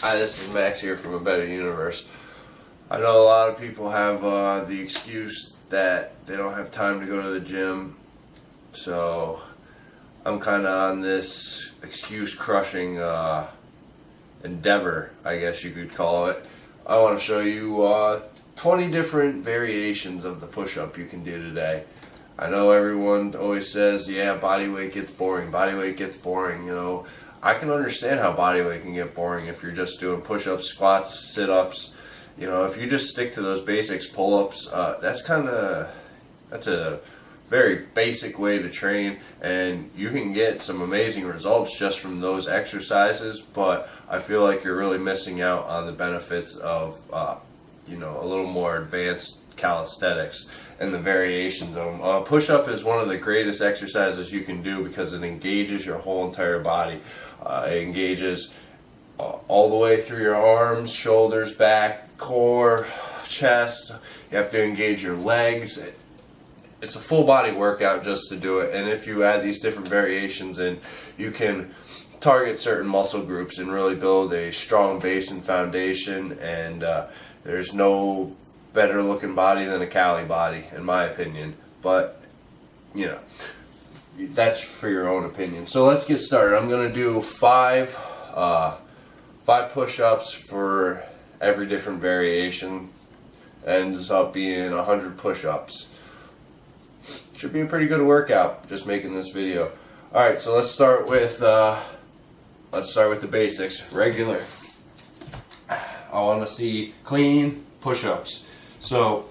Hi, this is Max here from A Better Universe. I know a lot of people have the excuse that they don't have time to go to the gym, so I'm kind of on this excuse crushing endeavor, I guess you could call it. I want to show you 20 different variations of the push-up you can do today. I know everyone always says, yeah, body weight gets boring, body weight gets boring, you know. I can understand how body weight can get boring if you're just doing push-ups, squats, sit-ups. You know, if you just stick to those basics, pull-ups, that's a very basic way to train, and you can get some amazing results just from those exercises, but I feel like you're really missing out on the benefits of, you know, a little more advanced calisthenics and the variations of them. Push-up is one of the greatest exercises you can do because it engages your whole entire body. It engages all the way through your arms, shoulders, back, core, chest. You have to engage your legs. It's a full body workout just to do it, and if you add these different variations in, you can target certain muscle groups and really build a strong base and foundation, and there's no better looking body than a Cali body, in my opinion, but you know, that's for your own opinion. So let's get started. I'm going to do five push-ups for every different variation. Ends up being 100 push-ups. Should be a pretty good workout, just making this video. Alright, so let's start with the basics. Regular. I want to see clean push-ups. So,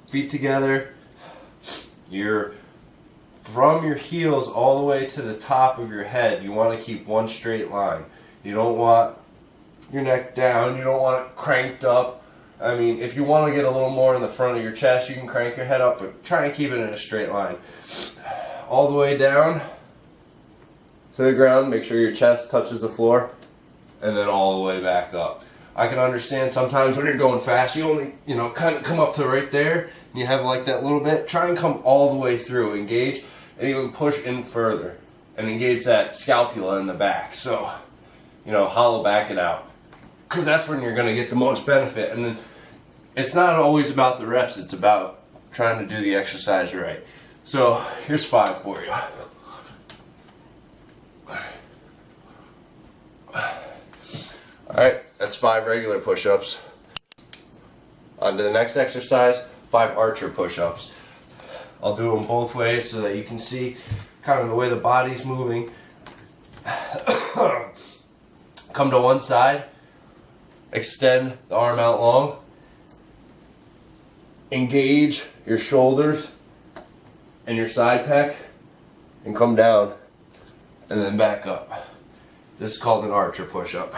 feet together, from your heels all the way to the top of your head, you want to keep one straight line. You don't want your neck down, you don't want it cranked up. I mean, if you want to get a little more in the front of your chest, you can crank your head up, but try and keep it in a straight line. All the way down to the ground, make sure your chest touches the floor, and then all the way back up. I can understand sometimes when you're going fast, you only, you know, kind of come up to right there, and you have like that little bit. Try and come all the way through, engage, and even push in further, and engage that scapula in the back. So, you know, hollow back it out, because that's when you're going to get the most benefit. And then it's not always about the reps, it's about trying to do the exercise right. So here's 5 for you. Alright, that's 5 regular push-ups. On to the next exercise, 5 archer push-ups. I'll do them both ways so that you can see kind of the way the body's moving. Come to one side, extend the arm out long, engage your shoulders and your side pec, and come down and then back up. This is called an archer push-up.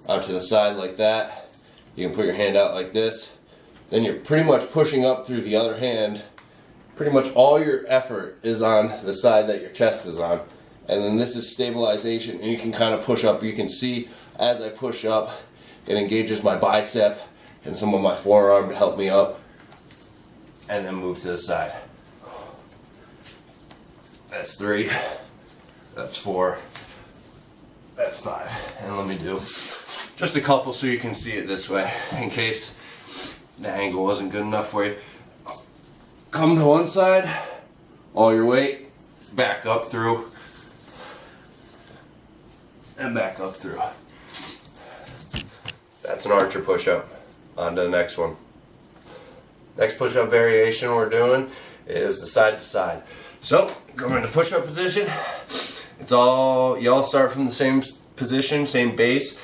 Out to the side like that. You can put your hand out like this. Then you're pretty much pushing up through the other hand. Pretty much all your effort is on the side that your chest is on. And then this is stabilization, and you can kind of push up. You can see as I push up, it engages my bicep and some of my forearm to help me up. And then move to the side. That's 3. That's 4. That's 5. And let me do just a couple so you can see it this way, in case the angle wasn't good enough for you. Come to one side, all your weight, back up through, and back up through. That's an archer push-up. On to the next one. Next push-up variation we're doing is the side to side. So, go into push-up position. You all start from the same position, same base.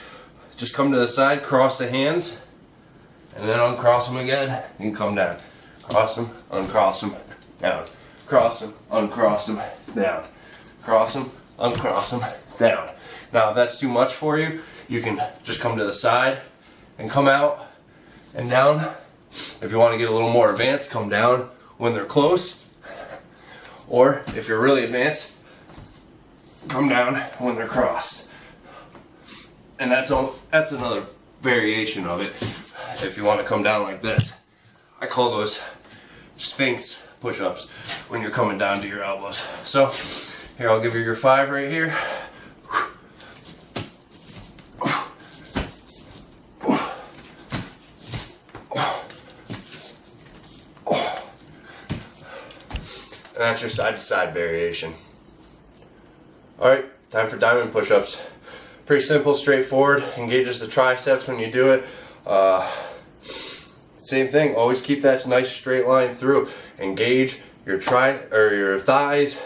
Just come to the side, cross the hands, and then uncross them again, and come down. Cross them, uncross them, down. Cross them, uncross them, down. Cross them, uncross them, down. Now, if that's too much for you, you can just come to the side and come out and down. If you want to get a little more advanced, come down when they're close. Or, if you're really advanced, come down when they're crossed. And that's another variation of it. If you want to come down like this, I call those Sphinx push-ups when you're coming down to your elbows. So here, I'll give you your 5 right here. that's your side to side variation. Alright, time for diamond push-ups. Pretty simple, straightforward. Engages the triceps when you do it. Same thing, always keep that nice straight line through. Engage your your thighs,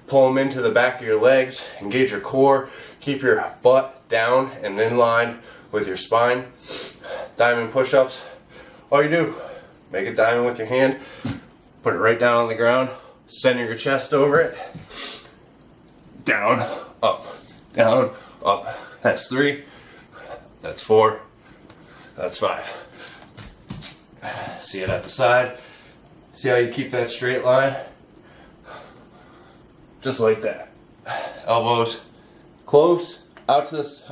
pull them into the back of your legs, engage your core, keep your butt down and in line with your spine. Diamond push-ups, all you do, make a diamond with your hand, put it right down on the ground, center your chest over it, down, up, down, up. That's 3, that's 4, that's 5. See it at the side. See how you keep that straight line? Just like that. Elbows close, out to this,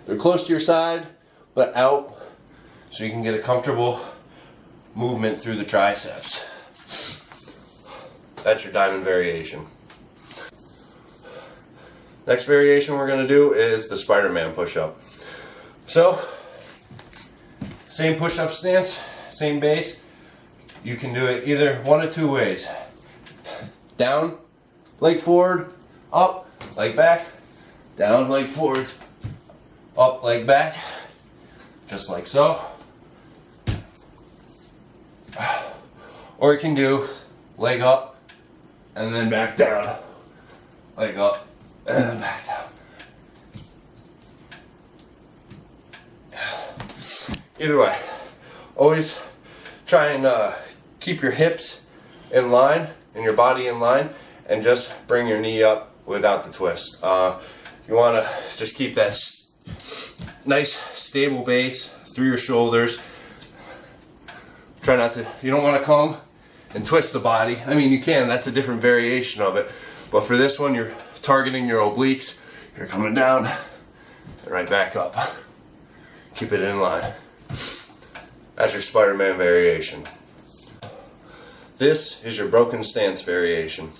they're close to your side, but out, so you can get a comfortable movement through the triceps. That's your diamond variation. Next variation we're going to do is the Spider-Man push-up. So, same push-up stance, same base. You can do it either one of 2 ways. Down, leg forward, up, leg back, down, leg forward, up, leg back, just like so. Or you can do leg up and then back down, leg up and then back down. Either way, always try and keep your hips in line and your body in line, and just bring your knee up without the twist. You want to just keep that nice stable base through your shoulders. Try not to, you don't want to come and twist the body. You can, that's a different variation of it. But for this one, you're targeting your obliques. You're coming down and right back up. Keep it in line. That's your Spider-Man variation. This is your broken stance variation.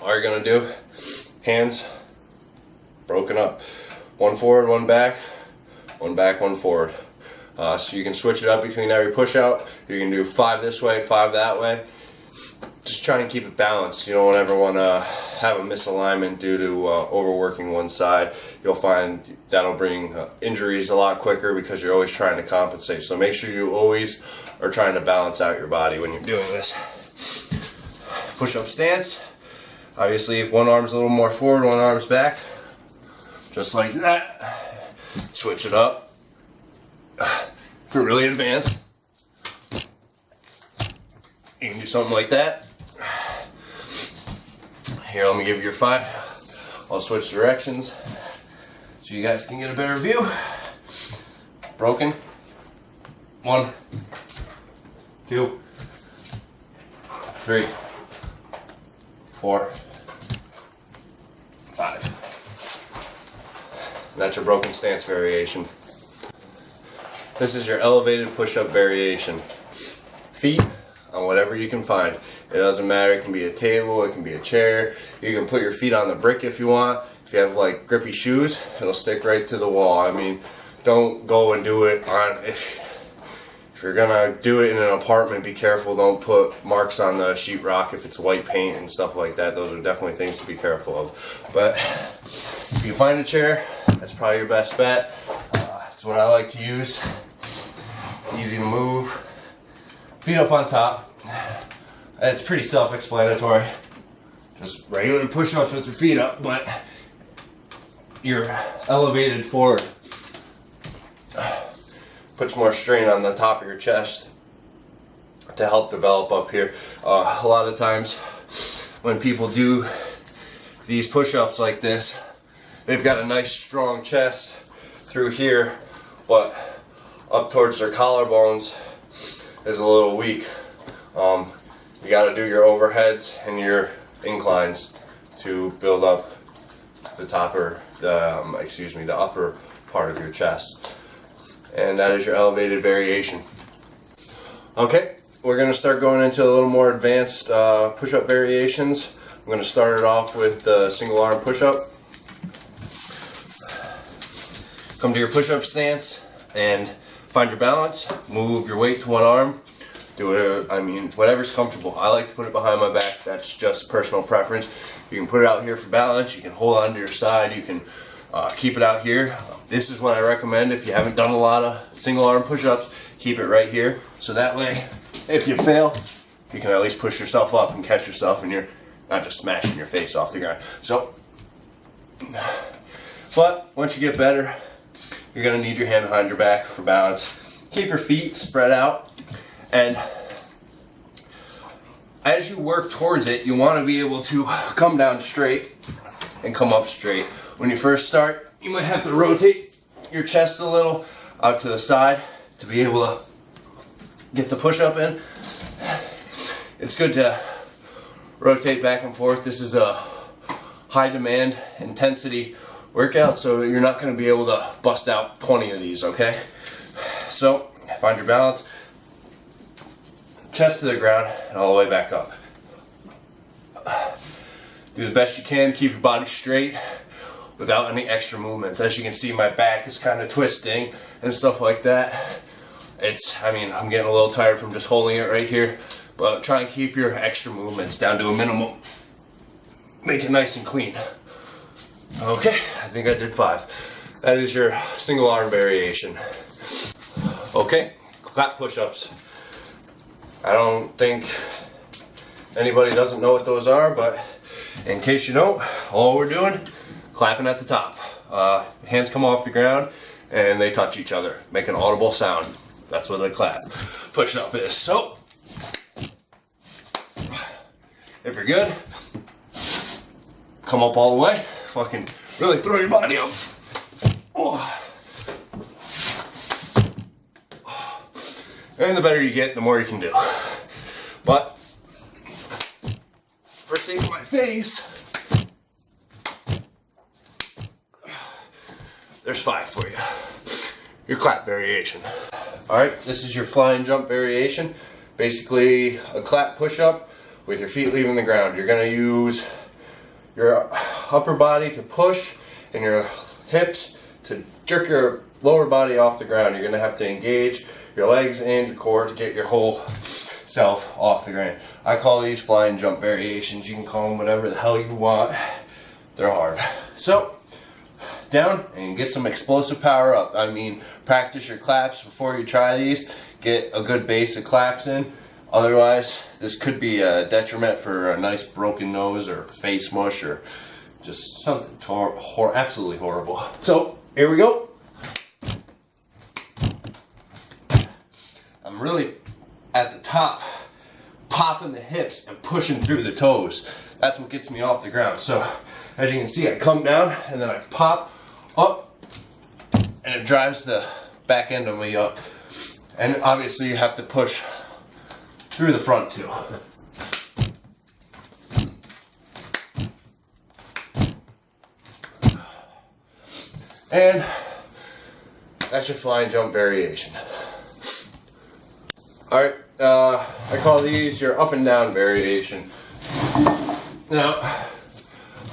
All you're gonna do, hands broken up. 1 forward, 1 back, 1 back, 1 forward. So you can switch it up between every push out. You can do 5 this way, 5 that way. Just try and keep it balanced. You don't ever want to have a misalignment due to overworking one side. You'll find that'll bring injuries a lot quicker because you're always trying to compensate. So make sure you always are trying to balance out your body when you're doing this. Push-up stance. Obviously, one arm's a little more forward, one arm's back. Just like that. Switch it up. If you're really advanced, you can do something like that. Here, let me give you your 5. I'll switch directions so you guys can get a better view. Broken. 1, 2, 3, 4, 5. That's your broken stance variation. This is your elevated push-up variation. Feet on whatever you can find. It doesn't matter, it can be a table, it can be a chair. You can put your feet on the brick if you want. If you have like grippy shoes, it'll stick right to the wall. Don't go and do it on, if you're gonna do it in an apartment, be careful, don't put marks on the sheetrock if it's white paint and stuff like that. Those are definitely things to be careful of. But if you find a chair, that's probably your best bet. That's what I like to use. Easy to move. Feet up on top. It's pretty self-explanatory. Just regular push-ups with your feet up, but you're elevated forward. Puts more strain on the top of your chest to help develop up here. A lot of times when people do these push-ups like this, they've got a nice strong chest through here, but up towards their collarbones is a little weak. You got to do your overheads and your inclines to build up the the upper part of your chest. And that is your elevated variation. Okay, we're going to start going into a little more advanced push-up variations. I'm going to start it off with the single arm push-up. Come to your push-up stance and find your balance. Move your weight to one arm. Do it, I mean, whatever's comfortable. I like to put it behind my back. That's just personal preference. You can put it out here for balance. You can hold on to your side. You can keep it out here. This is what I recommend if you haven't done a lot of single arm push-ups. Keep it right here. So that way, if you fail, you can at least push yourself up and catch yourself and you're not just smashing your face off the ground. So, but once you get better, you're gonna need your hand behind your back for balance. Keep your feet spread out. And as you work towards it, you want to be able to come down straight and come up straight. When you first start, you might have to rotate your chest a little out to the side to be able to get the push-up in. It's good to rotate back and forth. This is a high demand intensity workout, so you're not going to be able to bust out 20 of these, okay? So find your balance. Chest to the ground and all the way back up. Do the best you can to keep your body straight without any extra movements. As you can see, my back is kind of twisting and stuff like that. I'm getting a little tired from just holding it right here, but try and keep your extra movements down to a minimum. Make it nice and clean. Okay, I think I did 5. That is your single arm variation. Okay, clap push-ups. I don't think anybody doesn't know what those are, but in case you don't, all we're doing, clapping at the top. Hands come off the ground and they touch each other, make an audible sound. That's what a clap push-up is. So, if you're good, come up all the way, fucking really throw your body up. And the better you get, the more you can do. But for saving my face, there's 5 for you. Your clap variation. Alright, this is your flying jump variation. Basically a clap push-up with your feet leaving the ground. You're going to use your upper body to push and your hips to jerk your lower body off the ground. You're going to have to engage your legs and your core to get your whole self off the ground. I call these flying jump variations. You can call them whatever the hell you want. They're hard. So, down and get some explosive power up. I mean, practice your claps before you try these. Get a good base of claps in. Otherwise, this could be a detriment for a nice broken nose or face mush or just something absolutely horrible. So, here we go. I'm really at the top, popping the hips and pushing through the toes. That's what gets me off the ground. So, as you can see, I come down and then I pop up and it drives the back end of me up. And obviously you have to push through the front too. And that's your flying jump variation. Alright, I call these your up and down variation. Now,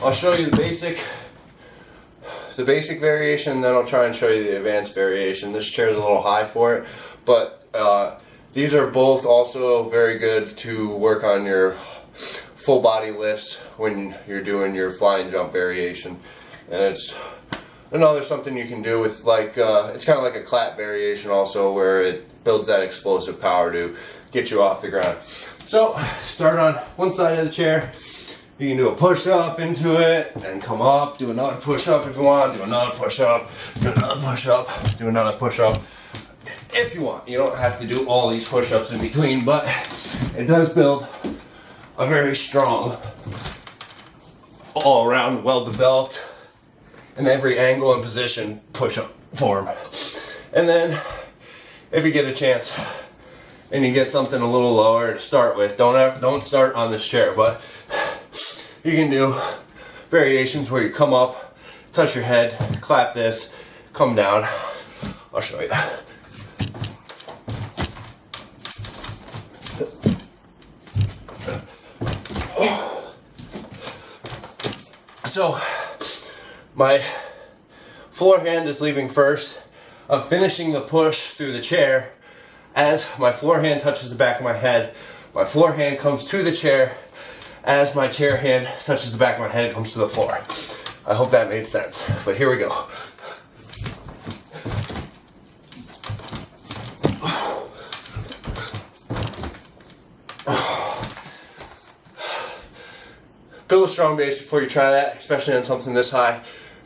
I'll show you the basic variation, then I'll try and show you the advanced variation. This chair is a little high for it, but these are both also very good to work on your full body lifts when you're doing your flying jump variation. And it's another something you can do with it's kind of like a clap variation also, where it builds that explosive power to get you off the ground. So start on one side of the chair. You can do a push-up into it, and come up, do another push-up if you want, do another push-up, do another push-up, do another push-up. If you want. You don't have to do all these push-ups in between, but it does build a very strong, all-around, well-developed, in every angle and position push-up form. And then, if you get a chance, and you get something a little lower to start with, don't start on this chair, but you can do variations where you come up, touch your head, clap this, come down. I'll show you. So, my floor hand is leaving first. I'm finishing the push through the chair. as my floor hand touches the back of my head, my floor hand comes to the chair. As my chair hand touches the back of my head, it comes to the floor. I hope that made sense, but here we go. Build a strong base before you try that, especially on something this high.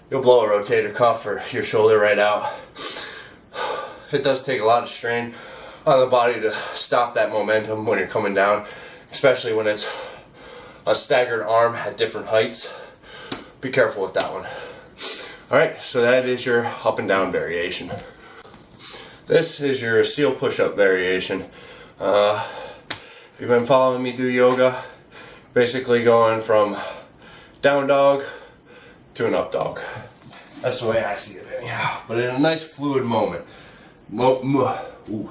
You'll blow a rotator cuff or your shoulder right out. It does take a lot of strain on the body to stop that momentum when you're coming down, especially when it's a staggered arm at different heights. Be careful with that one. Alright, so that is your up and down variation. This is your seal push-up variation. If you've been following me do yoga, basically going from down dog to an up dog. That's the way I see it anyhow. But in a nice fluid moment.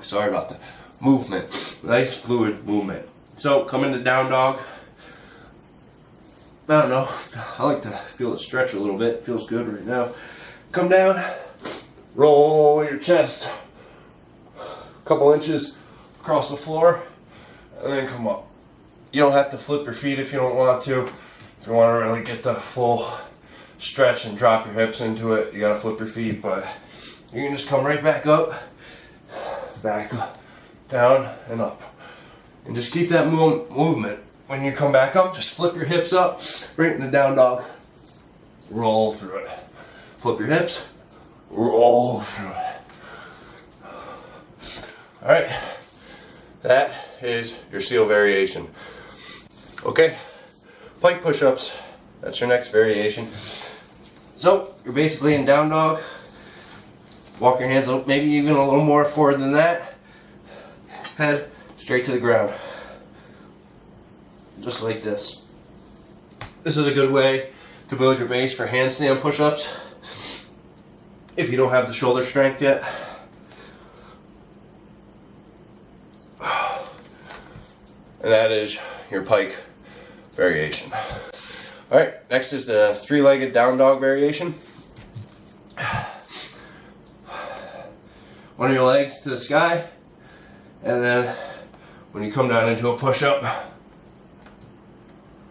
Sorry about the movement. Nice fluid movement. So come into down dog. I don't know. I like to feel it stretch a little bit. It feels good right now. Come down. Roll your chest a couple inches across the floor. And then come up. You don't have to flip your feet if you don't want to. If you want to really get the full stretch and drop your hips into it, you gotta flip your feet, but you can just come right back up, down, and up. And just keep that movement. When you come back up, just flip your hips up, right in the down dog. Roll through it. Flip your hips, roll through it. Alright, that is your seal variation. Okay, pike push-ups, that's your next variation. So, you're basically in down dog. Walk your hands maybe even a little more forward than that. Head straight to the ground. Just like this. This is a good way to build your base for handstand push-ups if you don't have the shoulder strength yet. And that is your pike variation. Alright, next is the three-legged down dog variation. One of your legs to the sky, and then when you come down into a push-up,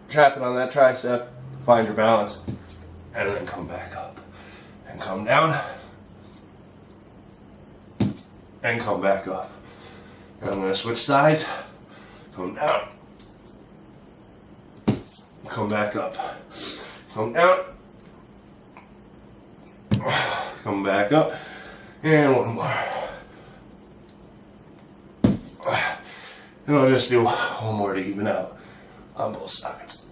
trap it on that tricep, find your balance, and then come back up. And come down, and come back up. And I'm going to switch sides, come down, come back up, come down, come back up, and one more. And I'll just do one more to even out on both sides.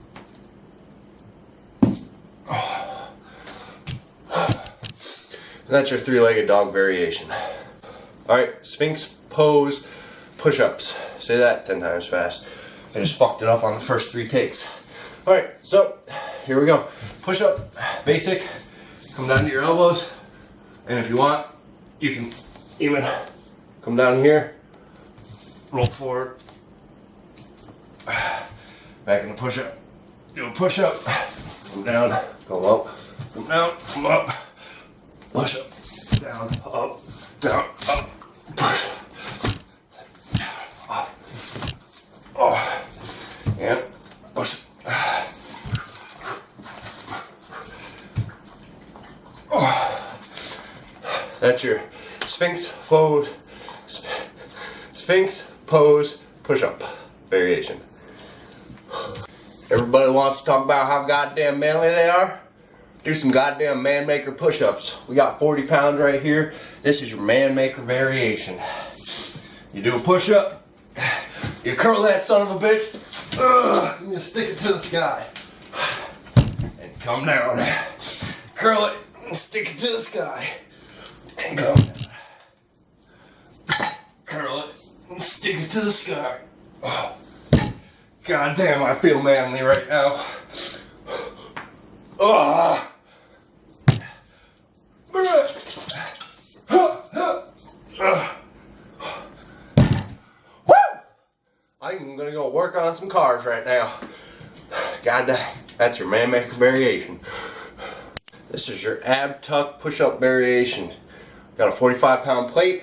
That's your three-legged dog variation. Alright, Sphinx pose push-ups. Say that 10 times fast. I just fucked it up on the first 3 takes. Alright, so here we go. Push up, basic. Come down to your elbows. And if you want, you can even come down here, roll forward, back in the push up. Do a push up, come down, go up, come down, come up, push up, down, up, push, up, oh, and push. That's your Sphinx pose push-up variation. Everybody wants to talk about how goddamn manly they are? Do some goddamn man maker push-ups. We got 40 pounds right here. This is your man maker variation. You do a push-up, you curl that son of a bitch, and you stick it to the sky. And come down. Curl it and stick it to the sky. And come down. Curl it and stick it to the sky. Oh, God damn, I feel manly right now. Oh. I'm gonna go work on some cars right now. God damn, that's your man maker variation. This is your ab tuck push-up variation. Got a 45-pound plate.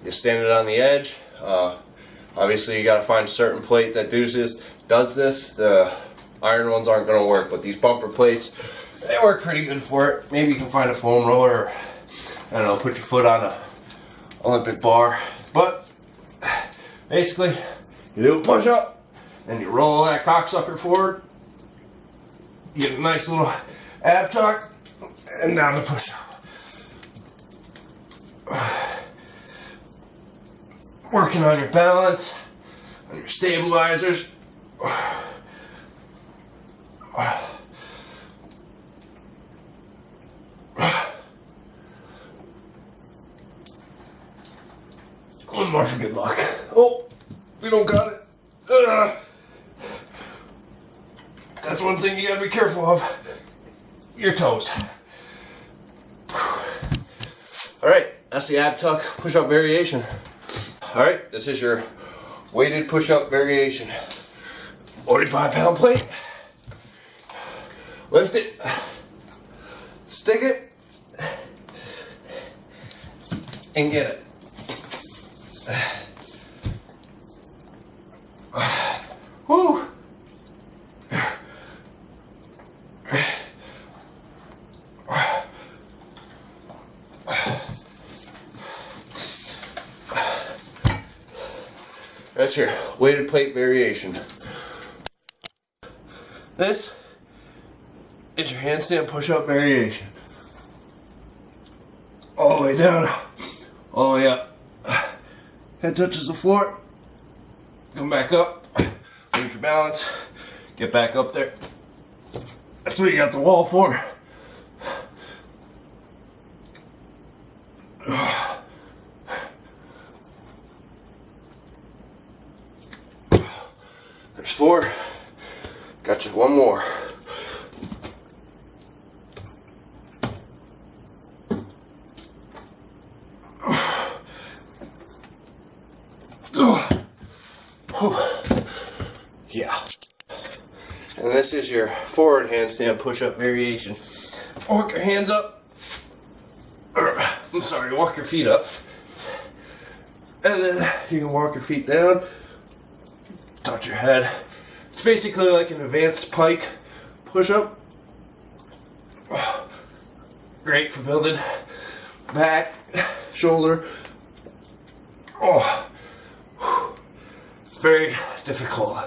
You stand it on the edge, Obviously, you got to find a certain plate that does this. The iron ones aren't going to work, but these bumper plates, they work pretty good for it. Maybe you can find a foam roller, or, I don't know, put your foot on a Olympic bar. But basically, you do a push-up, and you roll that cocksucker forward. You get a nice little ab tuck, and down the push-up. Working on your balance, on your stabilizers. One more for good luck. Oh, we don't got it. That's one thing you gotta be careful of. Your toes. Alright, that's the ab tuck push-up variation. Alright, this is your weighted push-up variation. 45-pound plate. Lift it. Stick it. And get it. Woo! That's your weighted plate variation. This is your handstand push-up variation. All the way down, all the way up. Head touches the floor. Come back up. Lose your balance. Get back up there. That's what you got the wall for. There's 4. Got you one more. Yeah. And this is your forward handstand push-up variation. Walk your hands up. I'm sorry, walk your feet up. And then you can walk your feet down. Touch your head. It's basically like an advanced pike push-up. Great for building back, shoulder. Oh, it's very difficult.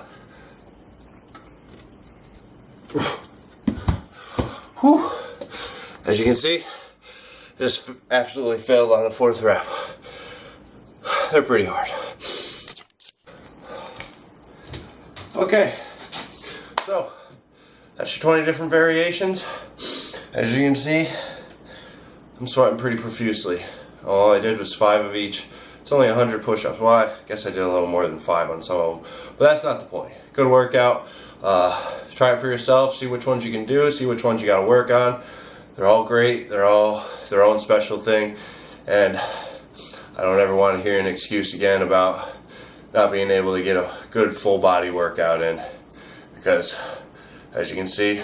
Whew. As you can see, just absolutely failed on the 4th rep. They're pretty hard. Okay, so that's your 20 different variations. As you can see, I'm sweating pretty profusely. All I did was 5 of each. It's only 100 push-ups. Well, I guess I did a little more than 5 on some of them, but that's not the point. Good workout. Try it for yourself. See which ones you can do. See which ones you got to work on. They're all great. They're all their own special thing, and I don't ever want to hear an excuse again about not being able to get a good full body workout in, because as you can see,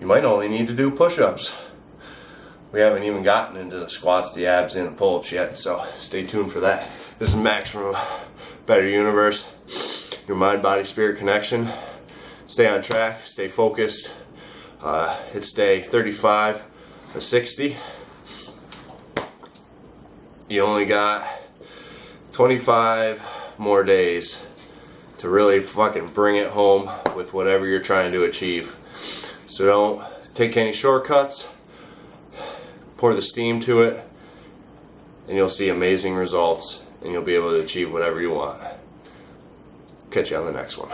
you might only need to do push-ups. We haven't even gotten into the squats, the abs, and the pull-ups yet, so stay tuned for that. This is Max from Better Universe, your mind-body-spirit connection. Stay on track, stay focused. It's day 35 of 60. You only got 25 more days to really fucking bring it home with whatever you're trying to achieve. So don't take any shortcuts. Pour the steam to it, and you'll see amazing results, and you'll be able to achieve whatever you want. Catch you on the next one.